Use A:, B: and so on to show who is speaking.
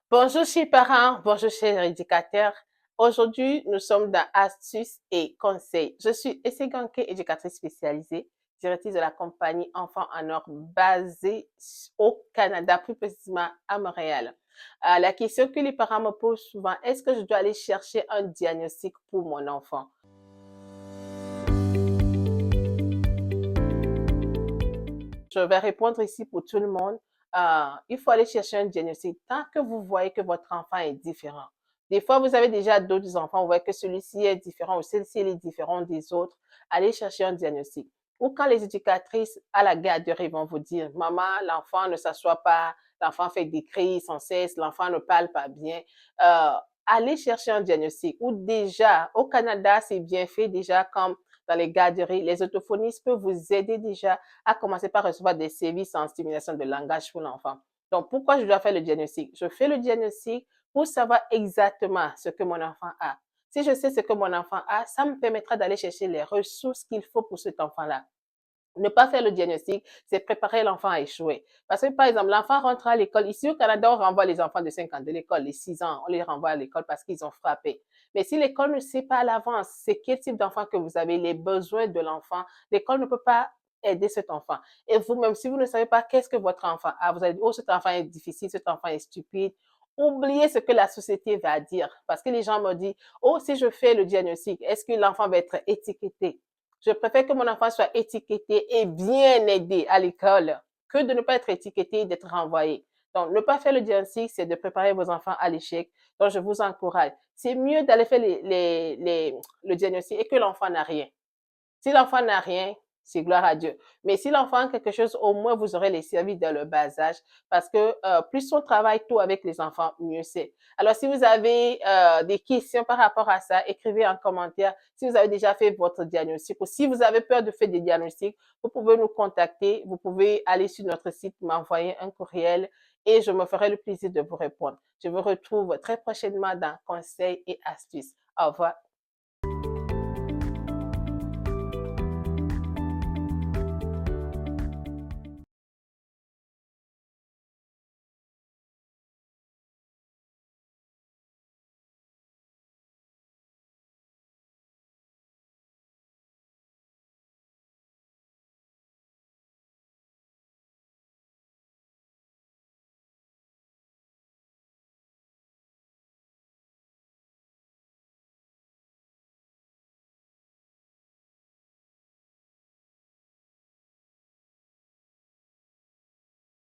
A: Bonjour chers parents, bonjour chers éducateurs. Aujourd'hui, nous sommes dans astuces et conseils. Je suis Esseganke, éducatrice spécialisée, directrice de la compagnie Enfants en Or basée au Canada, plus précisément à Montréal. La question que les parents me posent souvent, est-ce que je dois aller chercher un diagnostic pour mon enfant? Je vais répondre ici pour tout le monde. Il faut aller chercher un diagnostic tant que vous voyez que votre enfant est différent. Des fois, vous avez déjà d'autres enfants, vous voyez que celui-ci est différent ou celle-ci est différente des autres. Allez chercher un diagnostic. Ou quand les éducatrices à la garderie vont vous dire, maman, l'enfant ne s'assoit pas, l'enfant fait des cris sans cesse, l'enfant ne parle pas bien. Euh, Allez chercher un diagnostic. Ou déjà, au Canada, c'est bien fait déjà comme dans les garderies, les orthophonistes peuvent vous aider déjà à commencer par recevoir des services en stimulation de langage pour l'enfant. Donc, pourquoi je dois faire le diagnostic? Je fais le diagnostic pour savoir exactement ce que mon enfant a. Si je sais ce que mon enfant a, ça me permettra d'aller chercher les ressources qu'il faut pour cet enfant-là. Ne pas faire le diagnostic, c'est préparer l'enfant à échouer. Parce que, par exemple, l'enfant rentre à l'école. Ici, au Canada, on renvoie les enfants de 5 ans de l'école, les 6 ans, on les renvoie à l'école parce qu'ils ont frappé. Mais si l'école ne sait pas à l'avance c'est quel type d'enfant que vous avez, les besoins de l'enfant, l'école ne peut pas aider cet enfant. Et vous-même, si vous ne savez pas qu'est-ce que votre enfant a, vous allez dire, oh, cet enfant est difficile, cet enfant est stupide. Oubliez ce que la société va dire. Parce que les gens me disent, oh, si je fais le diagnostic, est-ce que l'enfant va être étiqueté? Je préfère que mon enfant soit étiqueté et bien aidé à l'école que de ne pas être étiqueté et d'être renvoyé. Donc, ne pas faire le diagnostic, c'est de préparer vos enfants à l'échec. Donc, je vous encourage. C'est mieux d'aller faire le diagnostic et que l'enfant n'a rien. Si l'enfant n'a rien, c'est gloire à Dieu. Mais si l'enfant a quelque chose, au moins vous aurez les services dans le bas âge parce que plus on travaille tôt avec les enfants, mieux c'est. Alors si vous avez des questions par rapport à ça, écrivez en commentaire si vous avez déjà fait votre diagnostic ou si vous avez peur de faire des diagnostics, vous pouvez nous contacter, vous pouvez aller sur notre site, m'envoyer un courriel et je me ferai le plaisir de vous répondre. Je vous retrouve très prochainement dans Conseils et astuces. Au revoir.